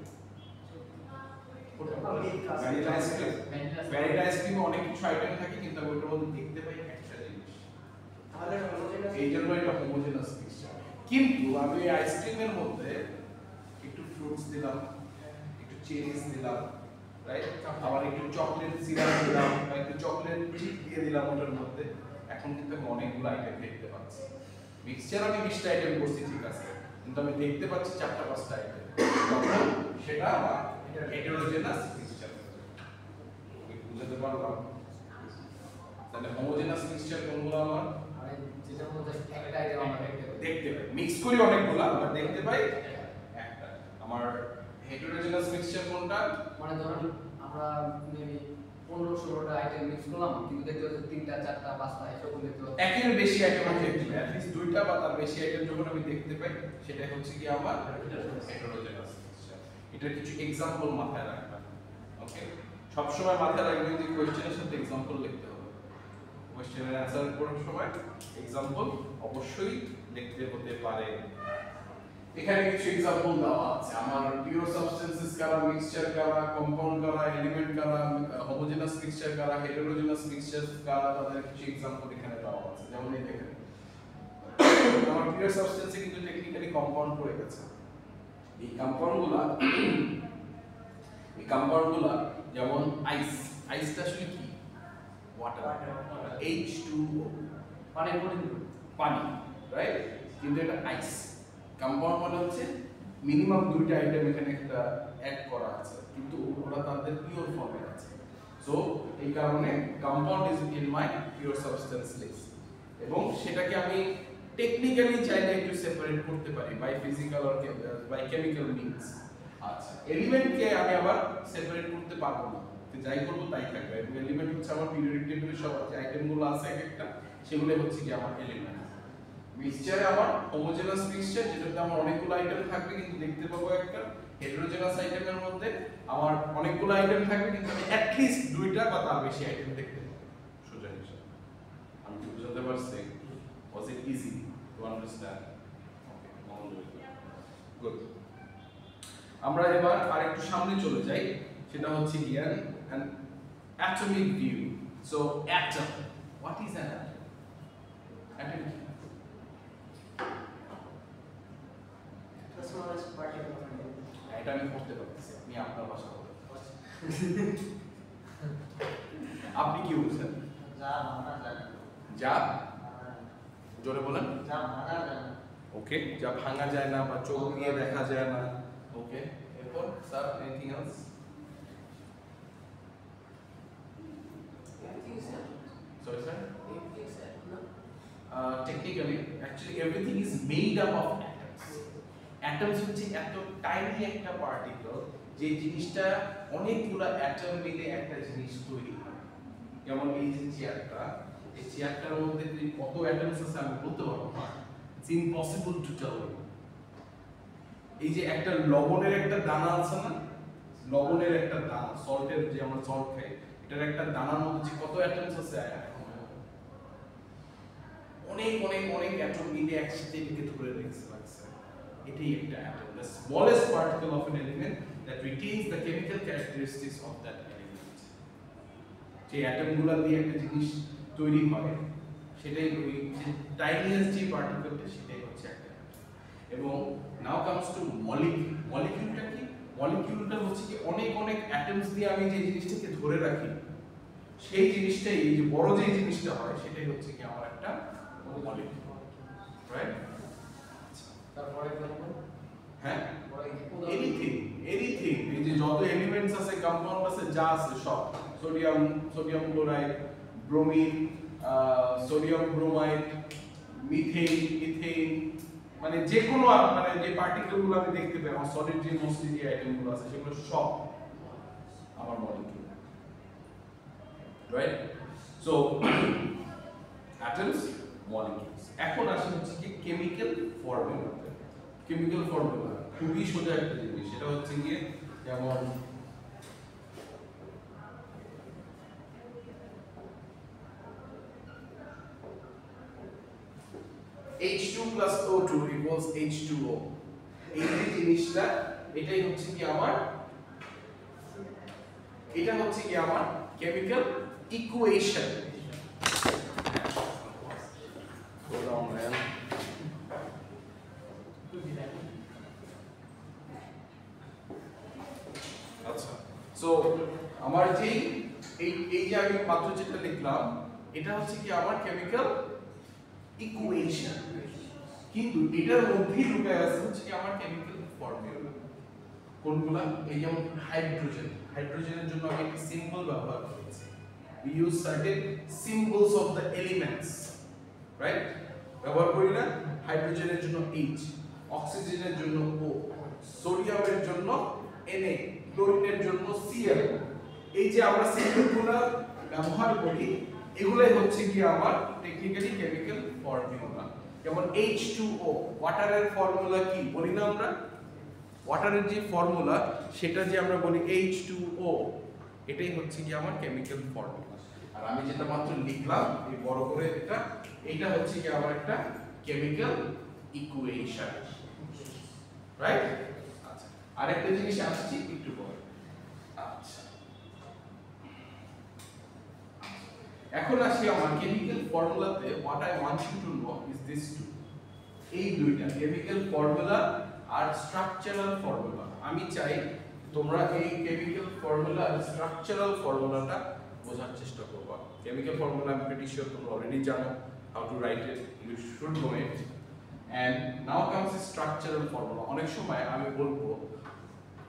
Vanilla vanilla ice cream. Vanilla vanilla আইসক্রিমে অনেক কিছু আইটেম থাকে কিন্তু আমি ওটার মধ্যে দেখতে পাই একটা জিনিস, তাহলে হোমোজেনাস। এই জন্য এটা হোমোজেনাস মিক্সচার। কিন্তু আমি এই আইসক্রিমের মধ্যে একটু ফ্রুটস দিলাম, একটু চেরিজ দিলাম, রাইট? আবার একটু চকলেট সিরাপ দিলাম বা একটু চকলেট চিপ দিয়ে দিলাম ওটার মধ্যে, এখন কিন্তু আমি অনেকগুলো আইটেম দেখতে পাচ্ছি। মিক্সচার আমি 20টা আইটেম করছি ঠিক আছে, কিন্তু আমি দেখতে পাচ্ছি 4টা 5টা আইটেম, তখন সেটা আমার হেটেরোজেনাস মিক্সচার। বুঝতে পারলাম? তাহলে হোমোজেনাস মিক্সচার কোনগুলো আমার মানে যেটা মধ্যে একটা আইটেম আমরা দেখতে পাই, মিক্স করি অনেকগুলো আমরা দেখতে পাই একটা। আমার হেটেরোজেনাস মিক্সচার কোনটা? মানে ধরুন আমরা মেবি 15-16টা আইটেম মিক্স করলাম, কিন্তু দেখতে পাচ্ছি 3টা 4টা 5টা এরকম দেখতে পাচ্ছি। একের বেশি আইটেম আমি দেখতে পাই, অ্যাটলিস্ট 2টা বা তার বেশি আইটেম যখন আমি দেখতে পাই, সেটা হচ্ছে কি আমার হেটেরোজেনাস মিক্সচার। এটার কিছু এক্সাম্পল মাথায় রাখবেন, ওকে? সব সময় মাথায় রাখবেন যে কোশ্চেনের সাথে এক্সাম্পল লিখতে হবে। কোশ্চেনের অ্যানসার করার সময় এক্সাম্পল অবশ্যই লিখতে হতে পারে। এখানে কিছু এক্সাম্পল দেওয়া আছে, আমার পিওর সাবস্টেন্সেস কারা, মিক্সচার কারা, কম্পাউন্ড কারা, এলিমেন্ট কারা, হোমোজেনাস মিক্সচার কারা, হেটেরোজেনাস মিক্সচার কারা, তাদের কিছু এক্সাম্পল এখানে দেওয়া আছে। যেমন এই দেখেন, আমার পিওর সাবস্টেন্সে কিন্তু টেকনিক্যালি কম্পাউন্ড পড়ে গেছে। এই কম্পাউন্ডগুলা যেমন আইসটা আসলে কি? ওয়াটার, H2O, মানে পরিচিত পানি, রাইট? কিন্তু এটা আইস। কম্পাউন্ড মানে হচ্ছে মিনিমাম 2টা আইটেম এখানে একটা অ্যাড করা আছে, কিন্তু ওরা তাদের পিওর ফর্মে আছে। সো এই কারণে compound is in my pure substance list, এবং সেটাকে আমি টেকনিক্যালি চাইলে একটু সেপারেট করতে পারি by physical or by chemical means. আচ্ছা, এলিমেন্টকে আমি আবার সেপারেট করতে পারবো না, যাই করবো তাই থাকবে। এবং এলিমেন্ট হচ্ছে আমার পিরিয়ডিক টেবিলে সব যে আইটেমগুলো আছে এক একটা, সেগুলো হচ্ছে কি আমার এলিমেন্ট। মিক্সচারে আমার হোমোজেনাস মিক্সচার, যেটাতে আমার অনেকগুলো আইটেম থাকবে কিন্তু দেখতে পাবো একটা। হেটেরোজেনাস আইটেমের মধ্যে আমার অনেকগুলো আইটেম থাকবে কিন্তু আমি অ্যাট লিস্ট 2টা বা তার বেশি আইটেম দেখতে পাবো। সোজা হিসাব। আমি কি বুঝাতে পারছি? Was it easy to understand? Okay, good. আমরা এবার আরেকটু সামনে চলে যাই, সেটা হচ্ছে জ্ঞান and atomic view. So atom, what is an atom? Atom কি? The smallest particle of an element. এটা আমি পড়তে পারতেছি, আপনি আপনার ভাষা বলতে পারছেন। আপনি কি বলছেন? যা জোরে বলেন। ওকে, যা ভাঙা যায় না বা চোখ দিয়ে দেখা যায় না। ওকে, এরপর sir anything else? Everything is atoms. Sorry sir? Everything is atoms, no? Technically, actually everything is made up of atoms. Atoms হচ্ছে এত টাইনি একটা পার্টিকেল যে জিনিসটা অনেকগুলো অ্যাটম মিলে একটা জিনিস তৈরি হয়। যেমন এই যে চেয়ারটা, এই চেয়ারটার মধ্যে কত অ্যাটমস আছে আমি বলতে পারবো না। It's impossible to tell you. এই যে একটা লবণের একটা দানা আছে না, লবণের একটা দানা, সল্টের যে আমরা সল্ট খাই, এটার একটা দানার মধ্যে যে কত অ্যাটমস আছে, অনেক অনেক অনেক অ্যাটম মিলে একসাথে এটাকে ধরে রেখেছে লাগছে। এটাই একটা atom, the smallest particle of an element that retains the chemical characteristics of that element. যে অ্যাটমগুলো দিয়ে একটা জিনিস তৈরি হয়, সেটাই ওই যে টাইনিয়েস্ট যে পার্টিকেলটা, সেটাই হচ্ছে একটা অ্যাটম। এবং নাও কামস টু মলিকিউল। মলিকিউলটা কি? মলিকিউলটা হচ্ছে কি অনেক অনেক অ্যাটমস দিয়ে আমি যে জিনিসটাকে ধরে রাখি, সেই জিনিসটাই, এই যে বড় যে জিনিসটা হয়, সেটাই হচ্ছে কি আমার একটা মলিকিউল, রাইট? তারপরে এক্সাম্পল হ্যাঁ, পরে এনিথিং এই যে যত এলিমেন্টস আছে, কম্পাউন্ড আছে, যা আছে সব, sodium chloride, bromine, sodium bromide, methane, ethane, মানে যে কোনো মানে যে পার্টিকেলগুলো আমি দেখতে পাই, আমার সলিড যে মোস্টলি যে আইটেমগুলো আছে, সেগুলো সব আমার molecule, right? So atoms, molecules. এখন আসে হচ্ছে কি কেমিক্যাল ফর্মুলা। কেমিক্যাল ফর্মুলা খুবই সোজা একটা জিনিস, সেটা হচ্ছে গিয়ে যেমন H2 plus O2 equals H2O। এই যে জিনিসটা, এটাই হচ্ছে কি আমার, এটা হচ্ছে কি আমার কেমিক্যাল ইকুয়েশন। আচ্ছা, সো আমার যে এই যে আমি মাত্র যেটা লিখলাম এটা হচ্ছে কি আমার কেমিক্যাল ইকুয়েশন, কিন্তু এটার মধ্যেই লুকায় আছে হচ্ছে কি আমার কেমিক্যাল ফর্মুলা। কোনগুলা? এই যেমন হাইড্রোজেনের জন্য আমি একটি সিম্বল ব্যবহার করেছি। we use certain symbols of the elements, right? ব্যবহার করি না? হাইড্রোজেনের জন্য H, অক্সিজেনের জন্য O, সোডিয়ামের জন্য Na, ক্লোরিনের জন্য Cl। এই যে আমরা সিম্বলগুলো ব্যবহার করি এগুলাই হচ্ছে কি আমার টেকনিক্যালি কেমিক্যাল ফর্মুলা। যেমন H2O, ওয়াটারের ফর্মুলা কি বলি না আমরা? ওয়াটারের যে ফর্মুলা সেটা যে আমরা বলি H2O, এটাই হচ্ছে কি আমার কেমিক্যাল ফর্মুলা। আর আমি যেটা মাত্র লিখলাম এই বড় করে এটা হচ্ছে কি আমার একটা কেমিক্যাল ইকুয়েশন, রাইট? আচ্ছা, আরেকটা জিনিস আসছি একটু পরে। আচ্ছা, এখন আসি আমার chemical ফর্মুলাতে what I want you to know is this two, এই দুইটা কেমিক্যাল ফর্মুলা আর স্ট্রাকচারাল ফর্মুলা। আমি চাই তোমরা এই কেমিক্যাল ফর্মুলা আর স্ট্রাকচারাল ফর্মুলাটা বোঝার চেষ্টা করবা। কেমিক্যাল ফর্মুলা আমি প্রিটি শিওর তোমরা অলরেডি জানো, how to write it, you should know it. And now comes structural formula. অনেক সময় আমি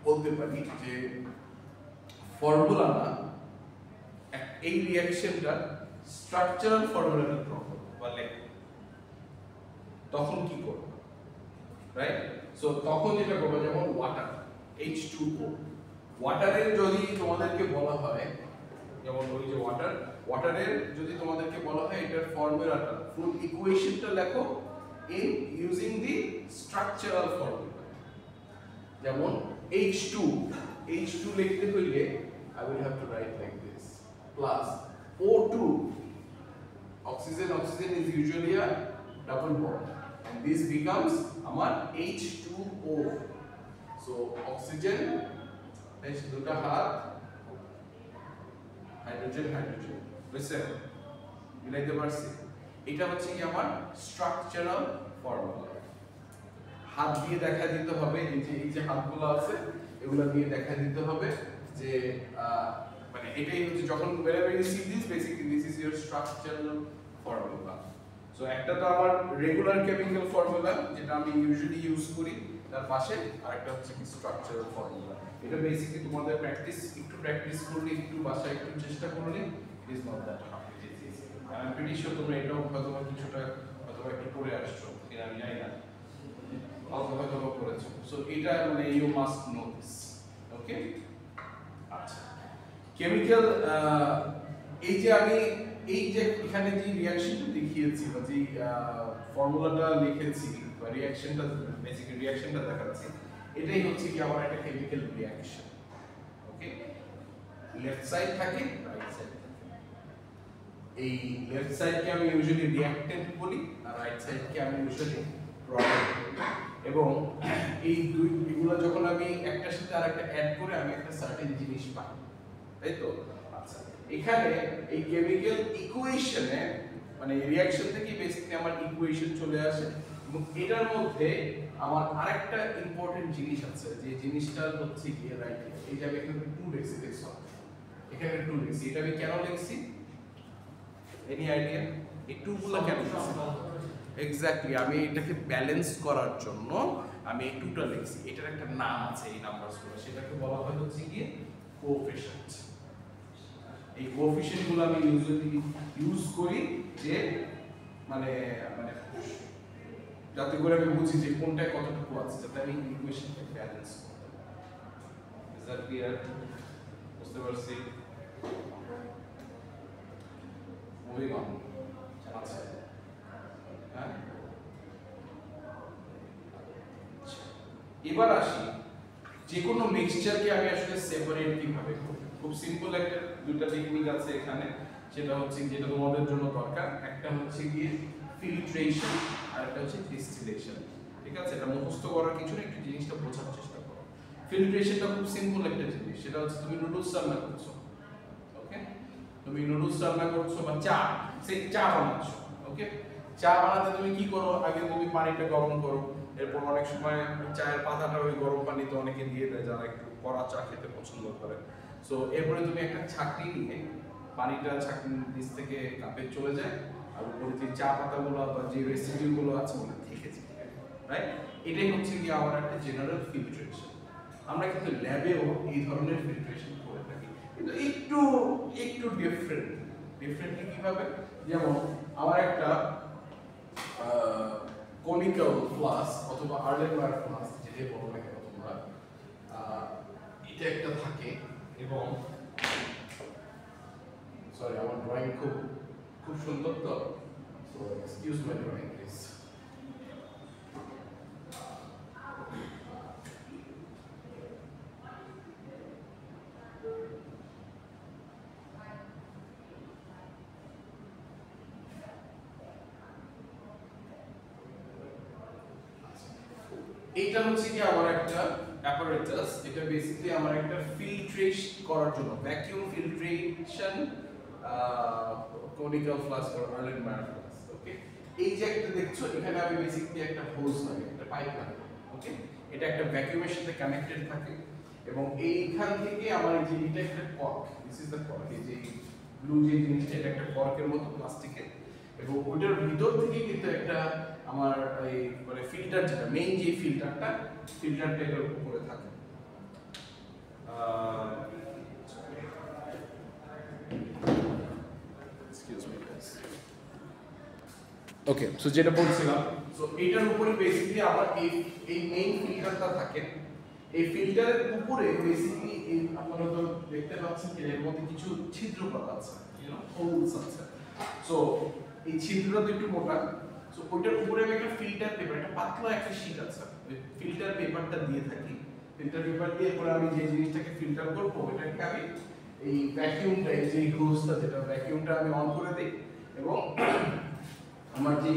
বলতে পারি যে ফর্মুলা না, এই রিঅ্যাকশনটা স্ট্রাকচারাল ফর্মুলাটা ড্র করব বা লেখো, তখন কি করব, রাইট? সো তখন যেটা করব, যেমন ওয়াটার H2O, ওয়াটারের যদি তোমাদেরকে বলা হয়, যেমন ওই যে ওয়াটারের যদি তোমাদেরকে বলা হয় এটার ফর্মুলাটা ফুল ইকুয়েশনটা লেখো in using the structural formula. যেমন H2 লিখতে হইলে I will have to write like this plus O2, oxygen is usually a double bond and this becomes আমার H2O. so oxygen next দুটা হাত, হাইড্রোজেন বুঝছেন? মিলাইতে পারছি? এটা হচ্ছে কি আমার স্ট্রাকচারাল ফর্মুলা। হাত দিয়ে দেখা দিতে হবে, এই যে হাতগুলো আছে এগুলো দিয়ে দেখা দিতে হবে যে মানে এটাই হচ্ছে যখন whenever you see this basically this is your structural formula. so একটা তো আমার রেগুলার কেমিক্যাল ফর্মুলা যেটা আমি ইউজুয়ালি ইউজ করি, তার পাশে আরেকটা হচ্ছে কি স্ট্রাকচারাল ফর্মুলা। এটা বেসিক্যালি তোমাদের প্র্যাকটিস করলে, একটু বাসায় একটু চেষ্টা করলে it is not that hard, it is easy. and I'm pretty sure তোমরা এটাও হয়তো কিছুটা হয়তো একটু পড়ে আসছো কিনা আমি জানি না, হয়তো পড়েছো। so এটা মানে you must know this, okay? আচ্ছা, কেমিক্যাল এই যে আমি এই যে এখানে যে রিঅ্যাকশনটা দেখিয়েছি বা যে ফর্মুলাটা লিখেছি বা রিঅ্যাকশনটা বেসিক্যালি রিঅ্যাকশনটা দেখাচ্ছি, এটাই হচ্ছে কি আমার একটা কেমিক্যাল রিঅ্যাকশন। ওকে, লেফট সাইড থাকে, রাইট সাইড থাকে। এই লেফট সাইডকে আমি ইউজুয়ালি রিঅ্যাকট্যান্ট বলি আর রাইট সাইডকে আমি ইউজুয়ালি প্রোডাক্ট বলি। এবং এই এগুলো যখন আমি একটার সাথে আরেকটা অ্যাড করে আমি একটা সার্টেন জিনিস পাই, তাই তো? আচ্ছা, এখানে এই কেমিক্যাল ইকুয়েশনে মানে রিঅ্যাকশন থেকে বেসিক্যালি আমার ইকুয়েশন চলে আসে এবং এটার মধ্যে আমার আরেকটা ইম্পর্টেন্ট জিনিস আছে, যে জিনিসটা হচ্ছে কি রাইট, এই যে আমি এখানে 2 লিখছি, দেখছো এখানে 2 লিখছি, এটা আমি কেন লিখছি? Any idea? এই 2 গুলো কেন লিখছি? এক্স্যাক্টলি আমি এটাকে ব্যালেন্স করার জন্য আমি এই 2টা লিখছি। এটার একটা নাম আছে এই নাম্বারসগুলো, সেটাকে বলা হয় হচ্ছে কি কোএফিশিয়েন্ট। এই কোএফিশিয়েন্টগুলো আমি ইউজুয়ালি ইউজ করি যে মানে যাতে করে আমি বুঝি যে কোনটায় কতটুকু আছে, যাতে আমি ইকুয়েশনকে ব্যালেন্স করতে পারি। Is that clear? বুঝতে পারছি? Moving on. আচ্ছা, হ্যাঁ, এবার আসি যে কোনো মিক্সচারকে আমি আসলে সেপারেট কিভাবে করব। খুব সিম্পল একটা দুটো টেকনিক আছে এখানে, সেটা হচ্ছে যেটা তোমাদের জন্য দরকার। একটা হচ্ছে গিয়ে ফিল্ট্রেশন আর একটা হচ্ছে ডিস্টিলেশন। ঠিক আছে, এটা মুখস্থ করার কিছু না, একটু জিনিসটা বোঝার চেষ্টা করো। ফিল্ট্রেশনটা খুব সিম্পল একটা জিনিস, সেটা হচ্ছে তুমি নুডলস রান্না করছো, ওকে? তুমি নুডলস রান্না করছো বা চা বানাচ্ছো, ওকে? চা বানাতে তুমি কি করো? আগে তুমি পানিটা গরম করো, এরপর অনেক সময় চায়ের পাতাটা ওই গরম পানিতে অনেকে দিয়ে দেয় যারা একটু কড়া চা খেতে পছন্দ করে। সো এরপরে তুমি একটা ছাঁকনি নিয়ে পানিটা ছাঁকনির নিচ থেকে কাপে চলে যায় আর উপরে যে চা পাতাগুলো বা যে রেসিডিউগুলো আছে ওগুলো থেকে যায়, রাইট? এটাই হচ্ছে কি আমার একটা জেনারেল ফিল্ট্রেশন। আমরা কিন্তু ল্যাবেও এই ধরনের ফিল্ট্রেশন করে থাকি, কিন্তু একটু একটু ডিফারেন্টলি কিভাবে? যেমন আমার একটা কনিক্যাল ফ্লাস্ক অথবা আর্লেনমায়ার ফ্লাস্ক যেটাই বলো না কেন তোমরা, এটা একটা থাকে এবং সরি আমার ড্রয়িং খুব সুন্দর তো, so excuse my drawing please. এইটা হচ্ছে কি আমার একটা অ্যাপারেটাস, এটা বেসিক্যালি আমার একটা ফিল্ট্রেশন করার জন্য, vacuum filtration conical flask or Erlenmeyer flask. Okay, এই যে একটা দেখছো এখানে আমি বেসিক্যালি একটা হোজ লাগে, একটা পাইপ লাগে। ওকে, এটা একটা ভ্যাকুয়ামের সাথে কানেক্টেড থাকে এবং এইখান থেকে আমার এই যে এটা একটা cork, this is the cork, এই যে ব্লু যে জিনিসটা এটা একটা কর্কের মতো প্লাস্টিকের, এবং ওটার ভিতর থেকে কিন্তু একটা আমার এই মানে ফিল্টার, যেটা মেইন যে ফিল্টারটা এটার উপরে থাকে। ওকে, সো যেটা বলছিলাম, সো এটার উপরে বেসিক্যালি আমার এই মেইন ফিল্টারটা থাকে। এই ফিল্টারের উপরে বেসিক্যালি এই আপনারা তো দেখতে পাচ্ছেন যে এর মধ্যে কিছু ছিদ্র করা আছে, ইউ নো, হোলস আছে। সো এই ছিদ্রটা তো একটু মোটা, সো ওইটার উপরে আমি একটা ফিল্টার পেপার, একটা পাতলা একটা শীট আছে, ওই ফিল্টার পেপারটা দিয়ে থাকি। ফিল্টার পেপার দিয়ে পরে আমি যে জিনিসটাকে ফিল্টার করবো ওটাকে আমি এই ভ্যাকুয়ামটা, এই যে হোসটা যেটা ভ্যাকুয়ামটা আমি অন করে দিই এবং আমার যে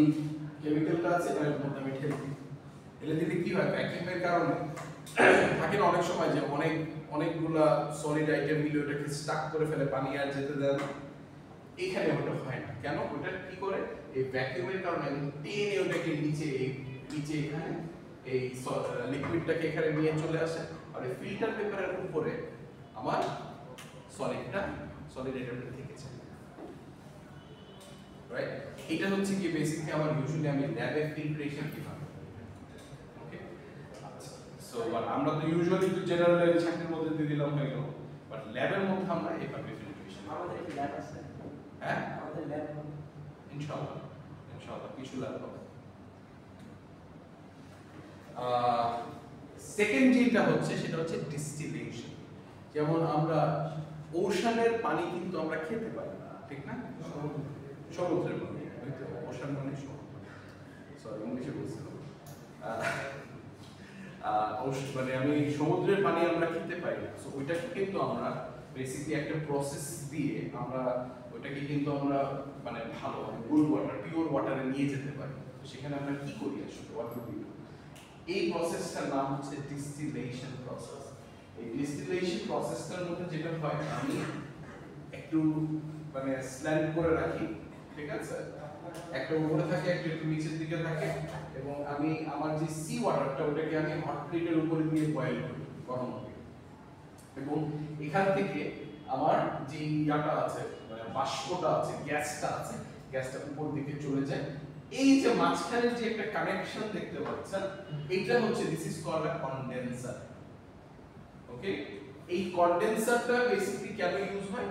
কেমিক্যালটা আছে এর মধ্যে আমি ঢেলে দিই। ঢেলে দিলে কি হয়, ভ্যাকুয়ামের কারণে থাকে না অনেক সময় যে অনেকগুলা সলিড আইটেম মিলে ওটাকে স্টাক করে ফেলে, পানি আর যেতে দেয় না। এখানে ওটা হয় না কেন? ওটা কি করে, এই ভ্যাকুয়ামের কারণে টেনে ওটাকে নিচে এখানে এই লিকুইডটাকে এখানে নিয়ে চলে আসে, আর এই ফিল্টার পেপারের উপরে আমার সলিড আইটেমটা থেকে যায়, রাইট? এটা হচ্ছে কি বেসিক্যালি আমার ইউজুয়ালি আমি ল্যাবে ফিল্ট্রেশন কিভাবে। ওকে, আচ্ছা, সো বাট আমরা তো ইউজুয়ালি তো জেনারেল ছাঁকনির মধ্যে দিয়ে দিলাম হয়ে গেল, বাট ল্যাবের মধ্যে আমরা এভাবে ফিল্ট্রেশন। আমাদের কি ল্যাব আছে? হ্যাঁ, আমাদের ল্যাব ইনশাআল্লাহ কিছু ল্যাব হবে। সেকেন্ড যেটা হচ্ছে সেটা হচ্ছে ডিস্টিলেশন। যেমন আমরা ওশানের পানি কিন্তু আমরা খেতে পারি না, ঠিক না? সমুদ্রের পানি, ওশান মানে সমুদ্র, সরি ইংলিশে বলছিলাম, মানে আমি সমুদ্রের পানি আমরা খেতে পারি না। সো ওইটাকে কিন্তু আমরা বেসিক্যালি একটা প্রসেস দিয়ে আমরা ওইটাকে কিন্তু আমরা মানে ভালো গুড ওয়াটার, পিওর ওয়াটারে নিয়ে যেতে পারি। সেখানে আমরা কি করি আসলে, হোয়াট ডু উই ডু? এই প্রসেসটার নাম হচ্ছে ডিস্টিলেশন প্রসেস। এই ডিস্টিলেশন প্রসেসটার মধ্যে যেটা হয়, আমি একটু মানে স্ল্যান্ট করে রাখি, ঠিক আছে? একটা উপরে থাকে, একটা একটু নিচের দিকে থাকে, এবং আমি আমার যে সি ওয়াটারটা ওটাকে আমি হট প্লেটের উপরে দিয়ে বয়েল করি, গরম করি, এবং এখান থেকে আমার যে ইয়াটা আছে মানে বাষ্পটা আছে, গ্যাসটা উপর দিকে চলে যায়। এই যে মাঝখানে যে একটা কানেকশন দেখতে পাচ্ছেন, এটা হচ্ছে this is called a condenser. Okay, এই কন্ডেন্সারটা বেসিক্যালি কেন ইউজ হয়?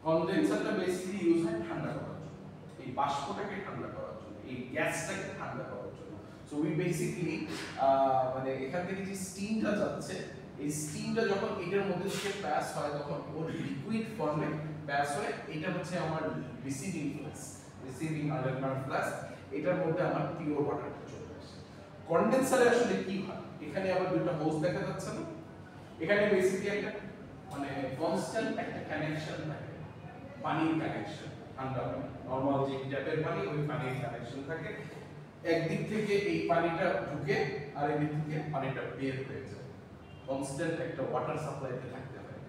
কন্ডেন্সারটা বেসিক্যালি ইউজ হয় ঠান্ডা করার জন্য, এই বাষ্পটাকে ঠান্ডা করার জন্য, এই গ্যাসটাকে ঠান্ডা করার জন্য। সো উই বেসিক্যালি মানে এখান থেকে যে স্টিমটা যাচ্ছে, এই স্টিমটা যখন এটার মধ্যে থেকে পাস হয় তখন ওর লিকুইড ফর্মে পাস হয়। এটা হচ্ছে আমার রিসিভিং আর্লেনমায়ার ফ্লাস্ক, এটার মধ্যে আমার পিওর ওয়াটারটা চলে আসে। কন্ডেন্সারে আসলে কি হয়, এখানে আবার দুটো হোস দেখা যাচ্ছে না, এখানে বেসিক্যালি একটা মানে কনস্ট্যান্ট একটা কানেকশন থাকে, পানির কানেকশন, ঠান্ডা পানি, নরমাল যে ট্যাপের পানি ওই পানির কানেকশন থাকে। একদিক থেকে এই পানিটা ঢুকে আর একদিক থেকে পানিটা বের হয়ে যায়, কনস্ট্যান্ট একটা ওয়াটার সাপ্লাইতে থাকতে হয়।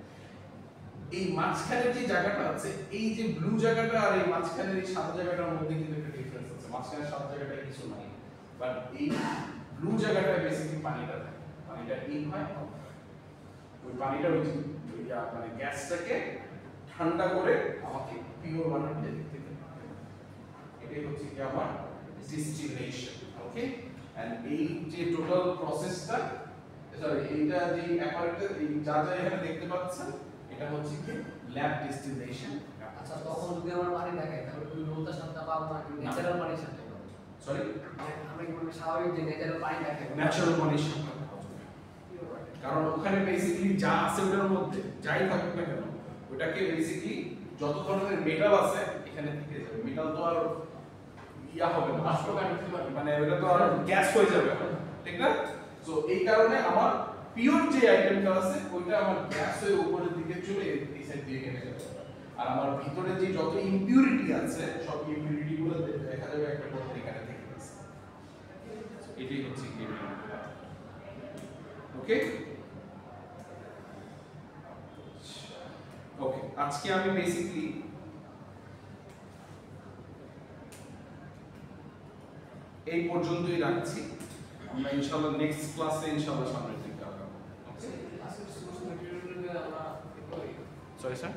এই মাঝখানে যে জায়গাটা আছে, এই যে ব্লু জায়গাটা আর এই মাঝখানের এই সাদা জায়গাটার মধ্যে কিন্তু একটা ডিফারেন্স আছে। মাঝখানের সাদা জায়গাটায় কিছু নাই, বাট এই ব্লু জায়গাটায় বেসিক্যালি পানিটা থাকে, পানিটা ইন হয়, ওই পানিটা ওই মানে গ্যাসটাকে ঠান্ডা করে আমাকে পিওর বানাতে দিতে হবে। এটাই হচ্ছে কি আমার ডিস্টিলেশন। ওকে, এন্ড এই যে টোটাল প্রসেসটা, সরি এইটা যে অ্যাপারেটর এই যা যা এখানে দেখতে পাচ্ছেন এটা হচ্ছে কি ল্যাব ডিস্টিলেশন। আচ্ছা, তখন যদি আমার পানি দেখায় তাহলে ওই রোলটা সাথে পাবো না, ন্যাচারাল পানির সাথে পাবো। সরি, আমরা কি মানে স্বাভাবিক যে ন্যাচারাল পানি দেখায় ন্যাচারাল পানির সাথে পাওয়া যাবে। কারণ ওখানে বেসিক্যালি যা আছে ওটার মধ্যে যাই থাকুক না কেন ওটাকে বেসিক্যালি যত ধরনের মেটাল আছে এখানে থেকে যাবে। মেটাল তো আর ইয়া হবে না, মানে ওটা তো আর গ্যাস হয়ে যাবে, ঠিক না? সো এই কারণে আমার পিওর যে আইটেমটা আছে ওইটা আমার গ্যাস হয়ে উপরের দিকে চলে এই সাইড দিয়ে কেটে যাবে। আর আমার ভিতরে যে যত ইমপিউরিটি আছে সব ইমপিউরিটি গুলো দেখা যাবে একটা পথে এখানে থেকে গেছে। এটাই হচ্ছে কি, ওকে ওকে। আজকে আমি বেসিক্যালি এই পর্যন্তই রাখছি। আমরা ইনশাআল্লাহ নেক্সট ক্লাসে ইনশাআল্লাহ সামনের দিকে আগাবো। ওকে, আজকের সোর্স ম্যাটেরিয়াল আমরা সরি স্যার।